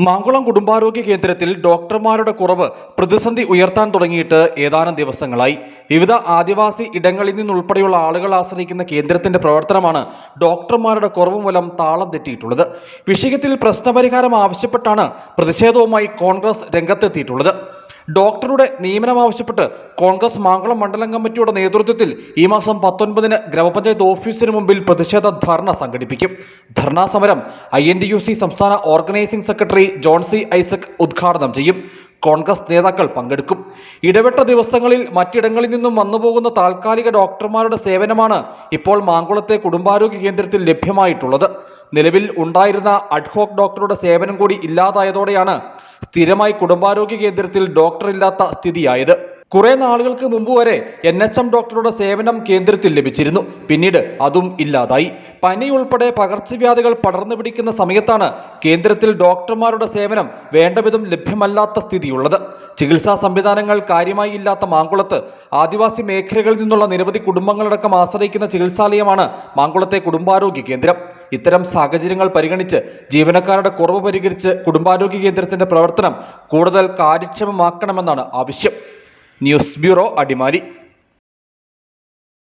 മാങ്കുളം കുടുംബാരോഗ്യ കേന്ദ്രത്തിൽ ഡോക്ടർമാരുടെ കുറവ് പ്രതിസന്ധി ഉയർത്താൻ തുടങ്ങിയിട്ട് ഏതാനും ദിവസങ്ങളായി. വിവിധ ആദിവാസി ഇടങ്ങളിൽ നിന്നുൾപ്പെടെയുള്ള ആളുകൾ ആശ്രയിക്കുന്ന കേന്ദ്രത്തിന്റെ പ്രവർത്തനമാണ് ഡോക്ടർമാരുടെ കുറവ് മൂലം താളം തെറ്റിയിട്ടുള്ളത്. വിഷയത്തിൽ പ്രശ്നപരിഹാരം ആവശ്യപ്പെട്ടാണ് പ്രതിഷേധവുമായി കോൺഗ്രസ് രംഗത്തെത്തിയിട്ടുള്ളത്. ഡോക്ടറുടെ നിയമനം ആവശ്യപ്പെട്ട് കോൺഗ്രസ് മാങ്കുളം മണ്ഡലം കമ്മിറ്റിയുടെ നേതൃത്വത്തിൽ ഈ മാസം 19-ന് ഗ്രാമപഞ്ചായത്ത് ഓഫീസിന് മുമ്പിൽ പ്രതിഷേധ ധർണ സംഘടിപ്പിക്കും. ധർണാ സമരം INTUC സംസ്ഥാന organising secretary John C Isaac ഉദ്ഘാടനം ചെയ്യും. കോൺഗ്രസ് നേതാക്കൾ പങ്കെടുക്കും. ഇടവിട്ട ദിവസങ്ങളിൽ മറ്റിടങ്ങളിൽ നിന്നും വന്നുപോകുന്ന താൽക്കാലിക ഡോക്ടർമാരുടെ സേവനമാണ് ഇപ്പോൾ മാങ്കുളത്തെ കുടുംബാരോഗ്യ കേന്ദ്രത്തിൽ ലഭ്യമായിട്ടുള്ളത്. നിലവിൽ ഉണ്ടായിരുന്ന അഡ്ഹോക് ഡോക്ടറുടെ സേവനം കൂടി ഇല്ലാതായതോടെയാണ് സ്ഥിരമായി കുടുംബാരോഗ്യ കേന്ദ്രത്തിൽ ഡോക്ടർ ഇല്ലാത്ത സ്ഥിതിയായത്. കുറെ നാളുകൾക്ക് മുമ്പ് വരെ NHM ഡോക്ടറുടെ സേവനം കേന്ദ്രത്തിൽ ലഭിച്ചിരുന്നു. പിന്നീട് അതും ഇല്ലാതായി. പനി ഉൾപ്പെടെ പകർച്ചവ്യാധികൾ പടർന്നു പിടിക്കുന്ന സമയത്താണ് കേന്ദ്രത്തിൽ ഡോക്ടർമാരുടെ സേവനം വേണ്ടവിധം ലഭ്യമല്ലാത്ത സ്ഥിതിയുള്ളത്. ചികിത്സാ സംവിധാനങ്ങൾ കാര്യമായി ഇല്ലാത്ത മാങ്കുളത്ത് ആദിവാസി മേഖലകളിൽ നിന്നുള്ള നിരവധി കുടുംബങ്ങളടക്കം ആശ്രയിക്കുന്ന ചികിത്സാലയമാണ് മാങ്കുളത്തെ കുടുംബാരോഗ്യ കേന്ദ്രം. ഇത്തരം സാഹചര്യങ്ങൾ പരിഗണിച്ച് ജീവനക്കാരുടെ കുറവ് പരിഹരിച്ച് കുടുംബാരോഗ്യ കേന്ദ്രത്തിന്റെ പ്രവർത്തനം കൂടുതൽ കാര്യക്ഷമമാക്കണമെന്നാണ് ആവശ്യം. News bureau, Adimali.